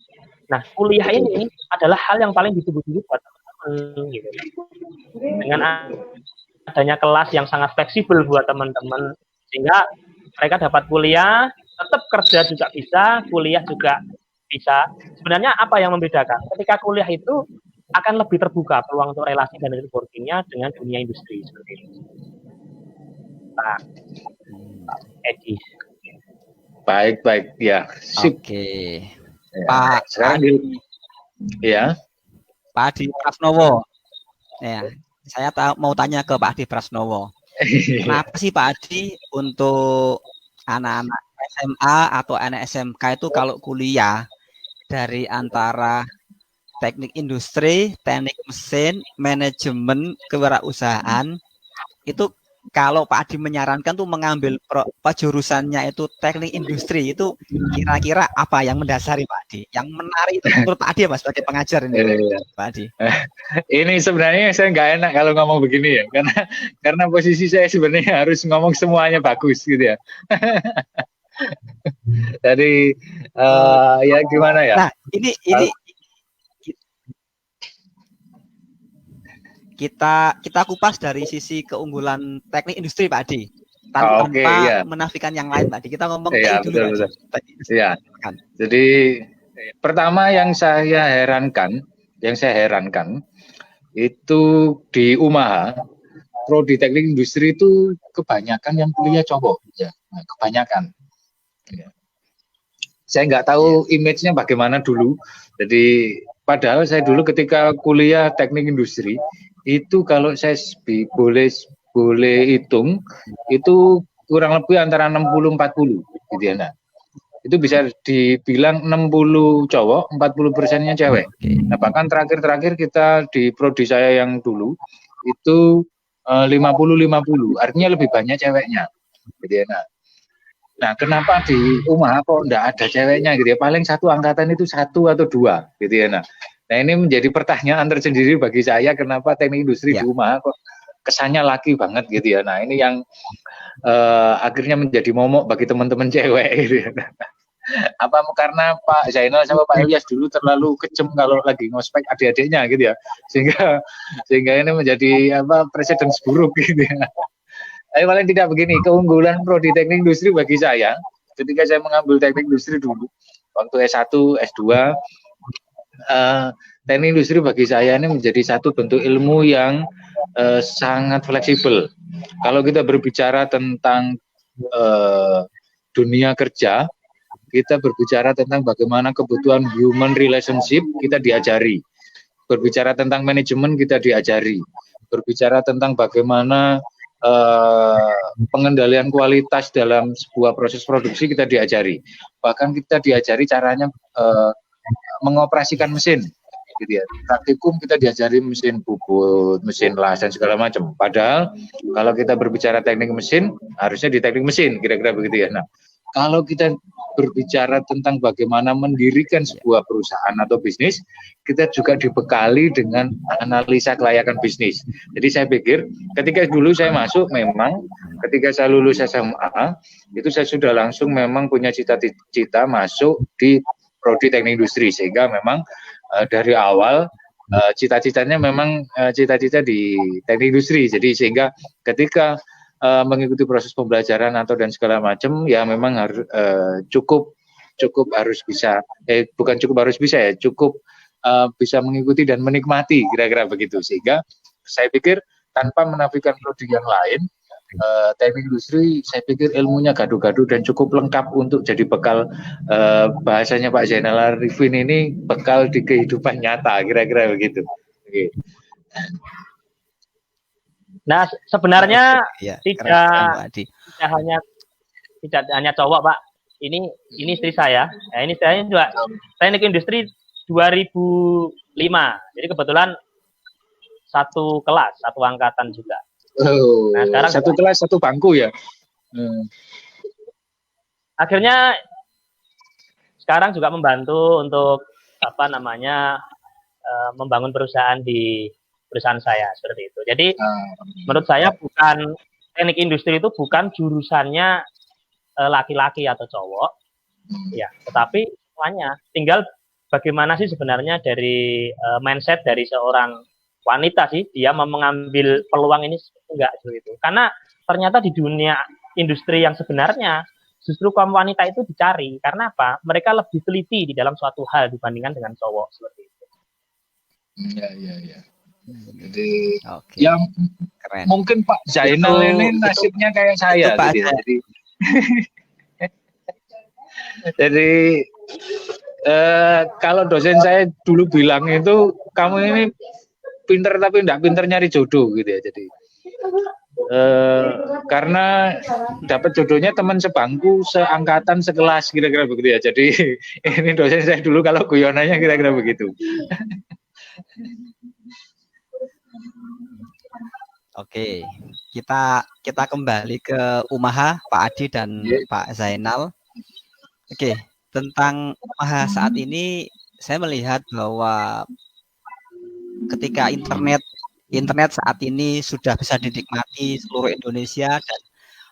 Nah, kuliah ini adalah hal yang paling ditunggu-tunggu buat teman-teman gitu. Dengan adanya kelas yang sangat fleksibel buat teman-teman, sehingga mereka dapat kuliah, tetap kerja juga bisa, kuliah juga bisa. Sebenarnya apa yang membedakan? Ketika kuliah itu akan lebih terbuka peluang untuk relasi dan networking-nya dengan dunia industri seperti itu. Pak Edi. Baik ya. Oke. Pak sekarang ya. Pak Adi Prasnowo. Ya, saya mau tanya ke Pak Adi Prasnowo. Kenapa sih Pak Adi untuk anak-anak SMA atau anak SMK itu kalau kuliah dari antara teknik industri, teknik mesin, manajemen, kewirausahaan, itu kalau Pak Adi menyarankan tuh mengambil jurusannya itu teknik industri, itu kira-kira apa yang mendasari Pak Adi? Yang menarik itu menurut Pak Adi ya Mas sebagai pengajar ini, Pak Adi? Ini sebenarnya saya nggak enak kalau ngomong begini ya, karena posisi saya sebenarnya harus ngomong semuanya bagus gitu ya. Jadi ya gimana ya? Nah ini kita kupas dari sisi keunggulan teknik industri Pak Adi, tanpa menafikan yang lain Pak Di. Kita ngomong dulu. Betul. Iya. Jadi pertama yang saya herankan itu di UMAHA, prodi teknik industri itu kebanyakan yang kuliah cowok, ya, kebanyakan. Ya. Saya nggak tahu image-nya bagaimana dulu. Jadi padahal saya dulu ketika kuliah teknik industri itu kalau saya boleh hitung itu kurang lebih antara 60-40 gitu ya. Nah, itu bisa dibilang 60 cowok, 40%-nya cewek. Nah, bahkan terakhir kita di prodi saya yang dulu itu 50-50, artinya lebih banyak ceweknya gitu ya. Nah, kenapa di UMAHA kok enggak ada ceweknya gitu ya? Paling satu angkatan itu 1 atau 2 gitu ya. Nah, ini menjadi pertanyaan tersendiri bagi saya, kenapa teknik industri di UMAHA kok kesannya laki banget gitu ya. Nah, ini yang akhirnya menjadi momok bagi teman-teman cewek gitu ya. Apa karena Pak Zainal sama Pak Ilyas dulu terlalu kejem kalau lagi ngospek adik-adiknya gitu ya. Sehingga ini menjadi presiden buruk gitu ya. Tapi paling tidak begini, keunggulan prodi teknik industri bagi saya ketika saya mengambil teknik industri dulu waktu S1, S2, teknik industri bagi saya ini menjadi satu bentuk ilmu yang sangat fleksibel. Kalau kita berbicara tentang dunia kerja, kita berbicara tentang bagaimana kebutuhan human relationship kita diajari. Berbicara tentang manajemen kita diajari. Berbicara tentang bagaimana pengendalian kualitas dalam sebuah proses produksi kita diajari. Bahkan kita diajari caranya mengoperasikan mesin, gitu ya. Praktikum kita diajari mesin bubut, mesin las dan segala macam. Padahal kalau kita berbicara teknik mesin, harusnya di teknik mesin, kira-kira begitu ya. Nah, kalau kita berbicara tentang bagaimana mendirikan sebuah perusahaan atau bisnis, kita juga dibekali dengan analisa kelayakan bisnis. Jadi saya pikir ketika dulu saya masuk, memang ketika saya lulus SMA, itu saya sudah langsung memang punya cita-cita masuk di prodi teknik industri, sehingga memang dari awal cita-citanya memang cita-cita di teknik industri. Jadi sehingga ketika mengikuti proses pembelajaran atau dan segala macam, ya memang harus cukup harus bisa, bukan cukup harus bisa ya, cukup bisa mengikuti dan menikmati, kira-kira begitu. Sehingga saya pikir tanpa menafikan prodi yang lain, teknik industri saya pikir ilmunya gaduh-gaduh dan cukup lengkap untuk jadi bekal, bahasanya Pak Zainal Arifin ini, bekal di kehidupan nyata, kira-kira begitu. Oke. Nah, sebenarnya Ya, tidak Pak Adi. tidak hanya cowok, Pak. Ini istri saya. Nah, ini saya juga teknik industri 2005. Jadi kebetulan satu kelas, satu angkatan juga. Oh, nah, sekarang satu kelas, satu bangku ya. Akhirnya sekarang juga membantu untuk membangun perusahaan di perusahaan saya seperti itu. Jadi menurut saya bukan teknik industri itu bukan jurusannya laki-laki atau cowok, ya, tetapi semuanya. Tinggal bagaimana sih sebenarnya dari mindset dari seorang wanita sih dia mengambil peluang ini enggak gitu. Karena ternyata di dunia industri yang sebenarnya justru kaum wanita itu dicari. Karena apa? Mereka lebih teliti di dalam suatu hal dibandingkan dengan cowok seperti itu. Iya. Jadi yang keren. Mungkin Pak Zainal ini nasibnya kayak saya gitu ya. Jadi kalau dosen saya dulu bilang itu kamu ini pinter tapi enggak pinter nyari jodoh gitu ya. Jadi karena dapat jodohnya teman sebangku, seangkatan, sekelas kira-kira begitu ya. Jadi ini dosen saya dulu kalau guyonannya kira-kira begitu. Oke, kita kembali ke Umaha, Pak Adi dan Pak Zainal. Oke, tentang Umaha saat ini saya melihat bahwa ketika internet saat ini sudah bisa dinikmati seluruh Indonesia dan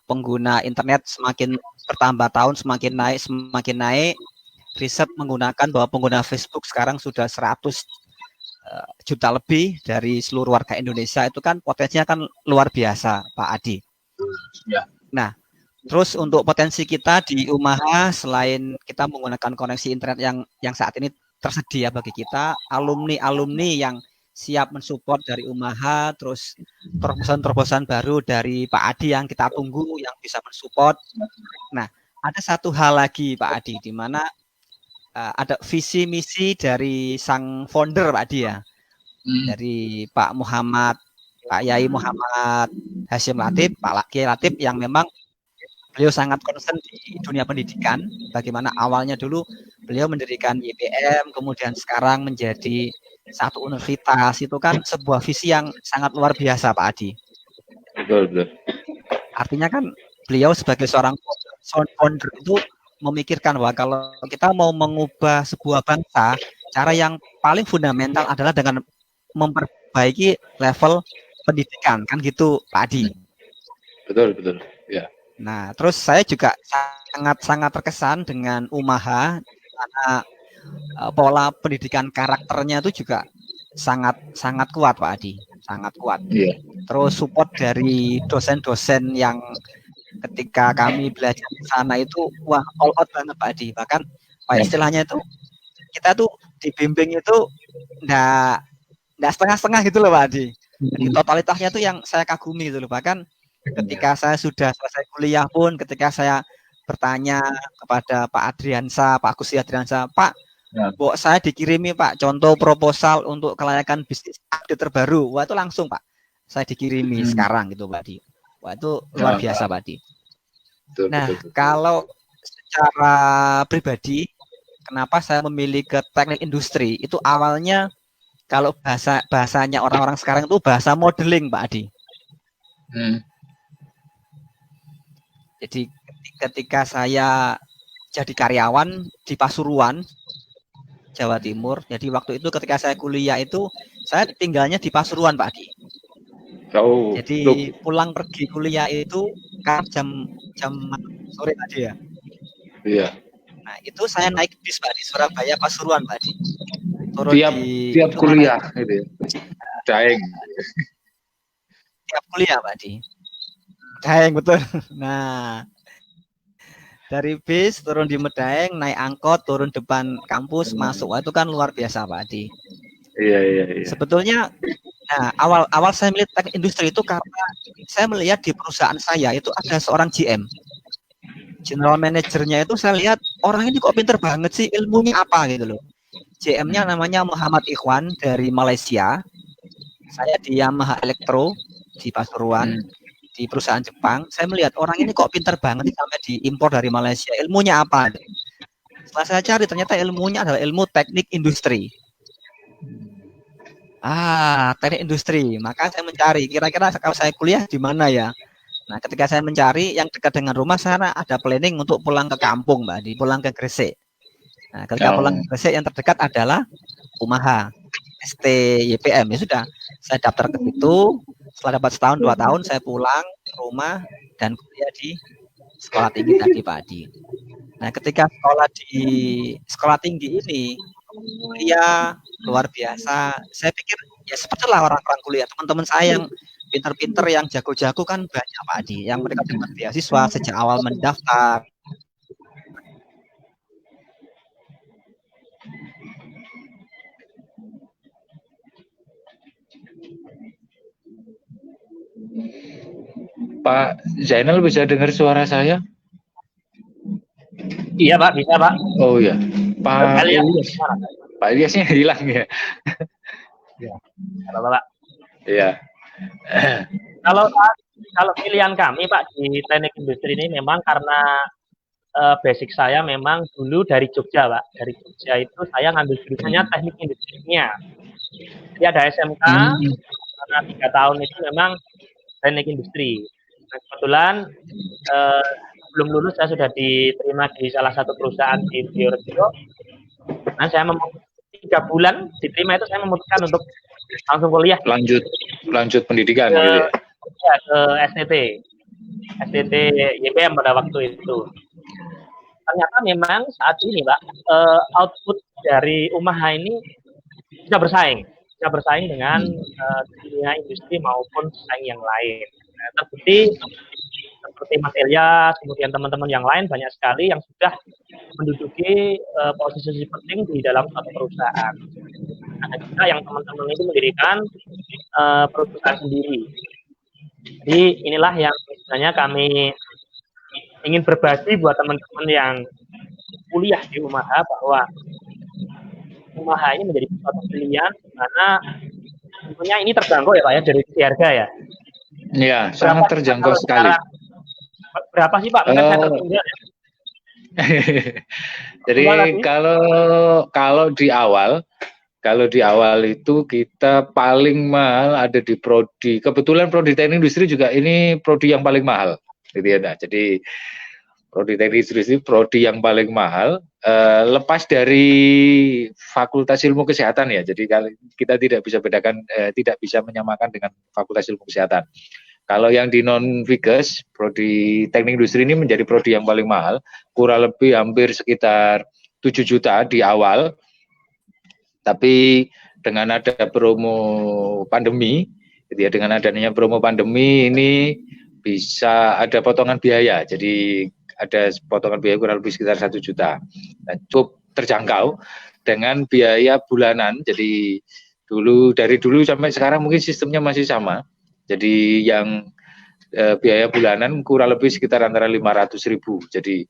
pengguna internet semakin bertambah tahun, semakin naik. Riset menggunakan bahwa pengguna Facebook sekarang sudah 100 juta lebih dari seluruh warga Indonesia. Itu kan potensinya kan luar biasa, Pak Adi. Ya. Nah, terus untuk potensi kita di Umaha, selain kita menggunakan koneksi internet yang saat ini tersedia bagi kita, alumni yang siap mensupport dari Umaha, terus terobosan-terobosan baru dari Pak Adi yang kita tunggu, yang bisa mensupport. Nah, ada satu hal lagi Pak Adi, di mana ada visi misi dari sang founder Pak Adi ya, dari Pak Yai Muhammad Hasyim Latif, Pak Kiai Latif, yang memang beliau sangat concern di dunia pendidikan. Bagaimana awalnya dulu beliau mendirikan YPM, kemudian sekarang menjadi satu universitas. Itu kan sebuah visi yang sangat luar biasa Pak Adi. Betul. Artinya kan beliau sebagai seorang founder itu memikirkan bahwa kalau kita mau mengubah sebuah bangsa, cara yang paling fundamental adalah dengan memperbaiki level pendidikan, kan gitu Pak Adi. Betul, ya. Nah, terus saya juga sangat terkesan dengan Umaha karena pola pendidikan karakternya itu juga sangat kuat Pak Adi, sangat kuat. Iya. Terus support dari dosen-dosen yang ketika kami belajar di sana itu wah all out banget Pak Adi. Bahkan istilahnya itu kita tuh dibimbing itu enggak setengah-setengah gitu loh Pak Adi. Jadi totalitasnya tuh yang saya kagumi gitu loh. Bahkan ketika saya sudah selesai kuliah pun, ketika saya bertanya kepada Pak Adriansa, Pak Agus Adriansa, Pak, Bok saya dikirimi Pak contoh proposal untuk kelayakan bisnis update terbaru. Wah itu langsung Pak, saya dikirimi sekarang gitu Pak Adi. Wah itu luar biasa Pak Adi. Nah kalau secara pribadi, kenapa saya memilih ke teknik industri? Itu awalnya kalau bahasanya orang-orang sekarang itu bahasa modeling Pak Adi. Jadi ketika saya jadi karyawan di Pasuruan, Jawa Timur. Jadi waktu itu ketika saya kuliah itu saya tinggalnya di Pasuruan Pak Adi. Jadi pulang pergi kuliah itu kan jam sore tadi ya. Iya. Nah itu saya naik bis Pak di Surabaya Pasuruan Pak Adi. Turun tiap kuliah gitu. Daeng. Tiap kuliah Pak Adi. Daeng betul. Nah dari bis turun di Medaeng, naik angkot, turun depan kampus, masuk. Wah, itu kan luar biasa Pak Adi. Iya. Sebetulnya, nah awal saya milih teknik industri itu karena saya melihat di perusahaan saya itu ada seorang GM, general manajernya itu saya lihat orang ini kok pinter banget sih, ilmunya apa gitu loh. GM-nya namanya Muhammad Ikhwan dari Malaysia. Saya di Yamaha Elektro. di Pasuruan, di perusahaan Jepang. Saya melihat orang ini kok pinter banget nih sampai diimpor dari Malaysia. Ilmunya apa? Setelah saya cari, ternyata ilmunya adalah ilmu teknik industri. Teknik industri. Maka saya mencari, kira-kira kalau saya kuliah di mana ya? Nah, ketika saya mencari yang dekat dengan rumah, saya ada planning untuk pulang ke kampung, Mbak, pulang ke Gresik. Nah, ketika pulang ke Gresik yang terdekat adalah Umaha, STYPM. Ya sudah, saya daftar ke situ. Setelah dapat setahun 2 tahun, saya pulang ke rumah dan kuliah di sekolah tinggi tadi, Pak Adi. Nah, ketika sekolah di sekolah tinggi ini, kuliah luar biasa. Saya pikir ya sepertilah orang-orang kuliah, teman-teman saya yang pinter-pinter, yang jago-jago kan banyak, Pak Adi, yang mereka dapat beasiswa sejak awal mendaftar. Pak Zainal bisa dengar suara saya? Iya Pak, bisa Pak. Oh ya, Pak Ilyas. Pak Ilyasnya hilang ya. Ya, halo Pak. Iya. Kalau pilihan kami Pak di teknik industri ini memang karena basic saya memang dulu dari Jogja Pak. Dari Jogja itu saya ngambil jurusannya teknik industrinya. Jadi ada SMK, karena 3 tahun itu memang teknik industri. Nah, kebetulan sebelum lulus saya sudah diterima di salah satu perusahaan di Purworejo. Nah, saya 3 bulan diterima itu saya memutuskan untuk langsung kuliah. Lanjut pendidikan gitu ya? Ya, ke STT YPM pada waktu itu. Ternyata memang saat ini Pak, output dari Umaha ini bisa bersaing dengan dunia industri maupun pesaing yang lain. Nah, terbukti seperti Mas Ilyas, kemudian teman-teman yang lain banyak sekali yang sudah menduduki posisi penting di dalam suatu perusahaan. Ada juga yang teman-teman itu mendirikan perusahaan sendiri. Jadi inilah yang sebenarnya kami ingin berbagi buat teman-teman yang kuliah di Umaha, bahwa Umaha ini menjadi suatu pilihan karena tentunya ini terjangkau ya Pak ya, dari sisi harga ya. Iya, sangat terjangkau sekali. Berapa sih Pak? Mungkin saya tertunda ya. Jadi kalau di awal itu kita paling mahal ada di prodi. Kebetulan prodi teknik industri juga ini prodi yang paling mahal, gitu ya. Nah, jadi prodi teknik industri prodi yang paling mahal, lepas dari fakultas ilmu kesehatan ya. Jadi kita tidak bisa bedakan, tidak bisa menyamakan dengan fakultas ilmu kesehatan. Kalau yang di non-Viges, prodi teknik industri ini menjadi prodi yang paling mahal, kurang lebih hampir sekitar 7 juta di awal. Tapi dengan ada promo pandemi, gitu ya, dengan adanya promo pandemi ini bisa ada potongan biaya. Jadi ada potongan biaya kurang lebih sekitar 1 juta. Nah, cukup terjangkau dengan biaya bulanan. Jadi dari dulu sampai sekarang mungkin sistemnya masih sama. Jadi yang biaya bulanan kurang lebih sekitar antara 500.000. Jadi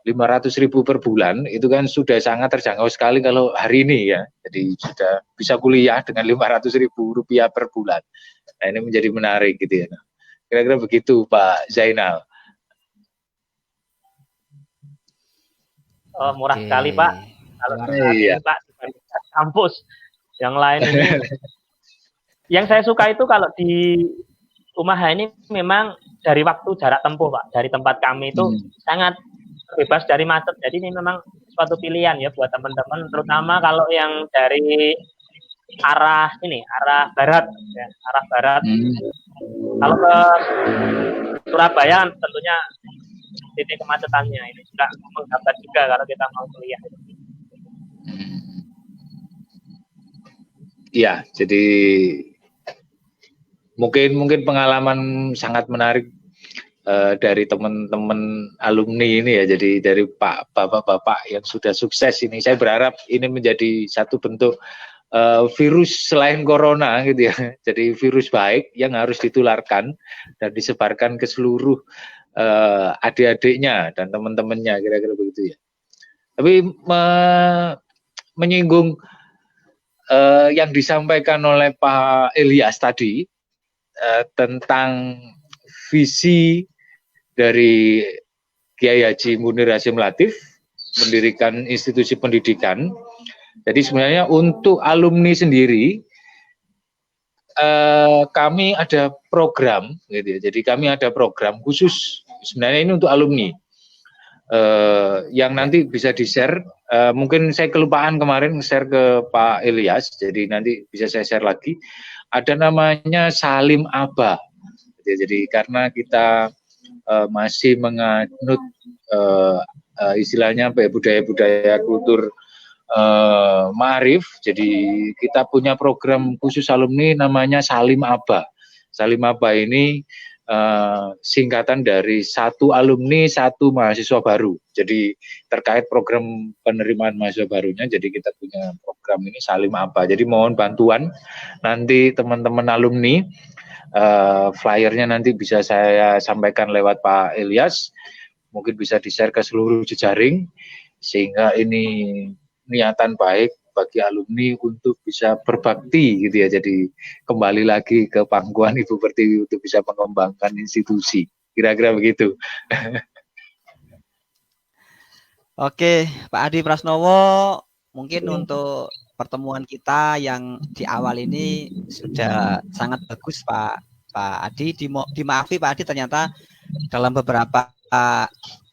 500.000 per bulan itu kan sudah sangat terjangkau sekali kalau hari ini ya. Jadi sudah bisa kuliah dengan 500.000 rupiah per bulan. Nah, ini menjadi menarik gitu ya. Kira-kira begitu Pak Zainal. Oh, murah sekali Pak. Kalau ini Pak dibandingkan kampus yang lain ini. Yang saya suka itu kalau di Umaha ini memang dari waktu jarak tempuh Pak, dari tempat kami itu sangat bebas dari macet. Jadi ini memang suatu pilihan ya buat teman-teman, terutama kalau yang dari arah barat ya, arah barat. Kalau ke Surabaya tentunya titik kemacetannya ini juga menghambat juga kalau kita mau kuliah. Iya, jadi mungkin pengalaman sangat menarik dari teman-teman alumni ini ya. Jadi dari bapak-bapak yang sudah sukses ini, saya berharap ini menjadi satu bentuk virus selain corona gitu ya. Jadi virus baik yang harus ditularkan dan disebarkan ke seluruh adik-adiknya dan teman-temannya, kira-kira begitu ya. Tapi menyinggung yang disampaikan oleh Pak Ilyas tadi, tentang visi dari Kiai Haji Munir Hasyim Latif mendirikan institusi pendidikan. Jadi sebenarnya untuk alumni sendiri kami ada program, gitu ya. Jadi kami ada program khusus sebenarnya ini untuk alumni yang nanti bisa di-share. Mungkin saya kelupaan kemarin share ke Pak Ilyas, jadi nanti bisa saya share lagi. Ada namanya Salim Aba. Jadi karena kita masih menganut istilahnya budaya-budaya kultur Ma'arif, jadi kita punya program khusus alumni namanya Salim Aba. Salim Aba ini singkatan dari satu alumni satu mahasiswa baru. Jadi terkait program penerimaan mahasiswa barunya, jadi kita punya program ini Salim Aba. Jadi mohon bantuan nanti teman-teman alumni, flyernya nanti bisa saya sampaikan lewat Pak Ilyas, mungkin bisa di-share ke seluruh jejaring, sehingga ini niatan baik bagi alumni untuk bisa berbakti gitu ya. Jadi kembali lagi ke pangkuan Ibu Pertiwi untuk bisa mengembangkan institusi. Kira-kira begitu. Oke, Pak Adi Prasnowo, mungkin untuk pertemuan kita yang di awal ini sudah sangat bagus, Pak Adi. Dimaafi Pak Adi, ternyata dalam beberapa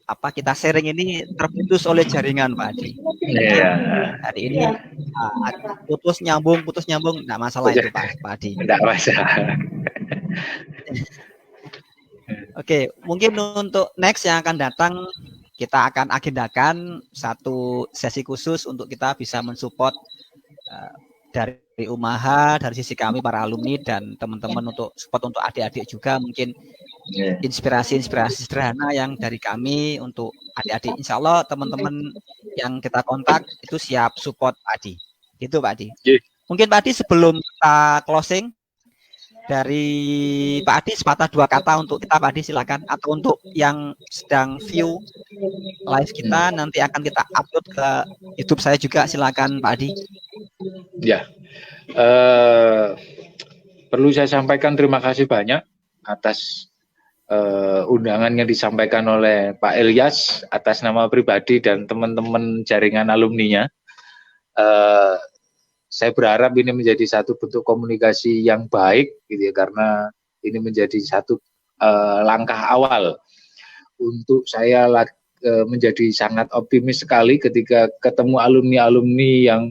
kita sharing ini terputus oleh jaringan, Pak Adi. Hari ini putus nyambung, enggak masalah itu Pak Adi. Enggak masalah. Oke, mungkin untuk next yang akan datang kita akan agendakan satu sesi khusus untuk kita bisa mensupport dari Umaha, dari sisi kami para alumni dan teman-teman untuk support untuk adik-adik juga, mungkin inspirasi-inspirasi sederhana yang dari kami untuk adik-adik. Insya Allah teman-teman yang kita kontak itu siap support Pak Adi. Gitu Pak Adi. Mungkin Pak Adi sebelum kita closing, dari Pak Adi sepatah dua kata untuk kita, Pak Adi silakan, atau untuk yang sedang view live kita nanti akan kita upload ke YouTube saya juga, silakan Pak Adi. Ya, perlu saya sampaikan terima kasih banyak atas undangan yang disampaikan oleh Pak Ilyas atas nama pribadi dan teman-teman jaringan alumninya. Saya berharap ini menjadi satu bentuk komunikasi yang baik, gitu ya, karena ini menjadi satu langkah awal untuk saya menjadi sangat optimis sekali ketika ketemu alumni-alumni yang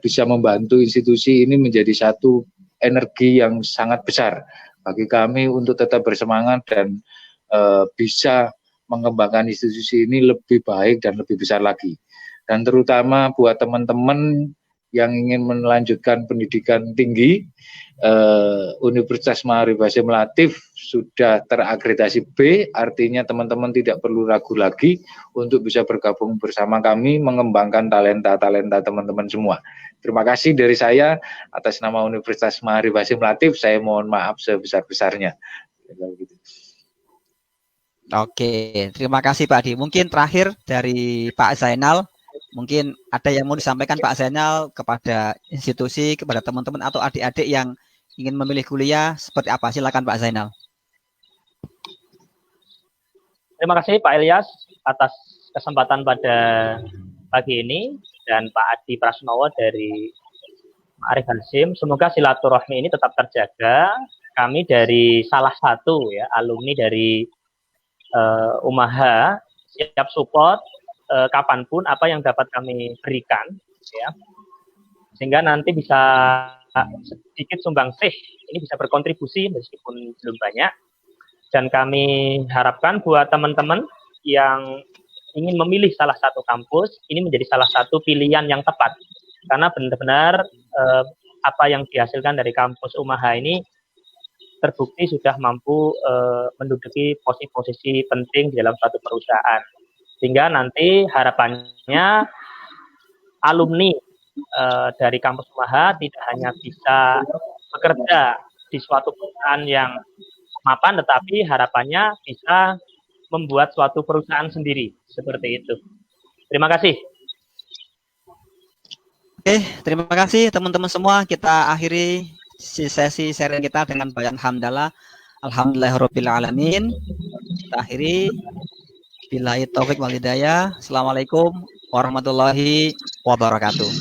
bisa membantu institusi ini menjadi satu energi yang sangat besar bagi kami untuk tetap bersemangat dan bisa mengembangkan institusi ini lebih baik dan lebih besar lagi. Dan terutama buat teman-teman yang ingin melanjutkan pendidikan tinggi, Universitas Ma'arif Hasyim Latif sudah terakreditasi B, artinya teman-teman tidak perlu ragu lagi untuk bisa bergabung bersama kami mengembangkan talenta-talenta teman-teman semua. Terima kasih dari saya atas nama Universitas Ma'arif Hasyim Latif, saya mohon maaf sebesar-besarnya. Oke, terima kasih Pak Adi. Mungkin terakhir dari Pak Zainal, mungkin ada yang mau disampaikan Pak Zainal kepada institusi, kepada teman-teman atau adik-adik yang ingin memilih kuliah seperti apa? Silakan Pak Zainal. Terima kasih Pak Ilyas atas kesempatan pada pagi ini dan Pak Adi Prasnowo dari Ma'arif Hasyim. Semoga silaturahmi ini tetap terjaga. Kami dari salah satu ya alumni dari Umaha siap support kapanpun apa yang dapat kami berikan, ya, sehingga nanti bisa sedikit sumbangsih ini bisa berkontribusi meskipun belum banyak. Dan kami harapkan buat teman-teman yang ingin memilih salah satu kampus ini menjadi salah satu pilihan yang tepat, karena benar-benar apa yang dihasilkan dari kampus Umaha ini terbukti sudah mampu menduduki posisi-posisi penting di dalam suatu perusahaan. Sehingga nanti harapannya alumni dari kampus Umaha tidak hanya bisa bekerja di suatu perusahaan yang mapan, tetapi harapannya bisa membuat suatu perusahaan sendiri. Seperti itu. Terima kasih. Oke, terima kasih teman-teman semua. Kita akhiri sesi sharing kita dengan bacaan hamdalah. Alhamdulillahirabbil alamin. Kita akhiri. Billahi taufik wal hidayah. Assalamualaikum warahmatullahi wabarakatuh.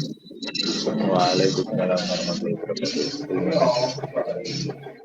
Waalaikumsalam warahmatullahi wabarakatuh.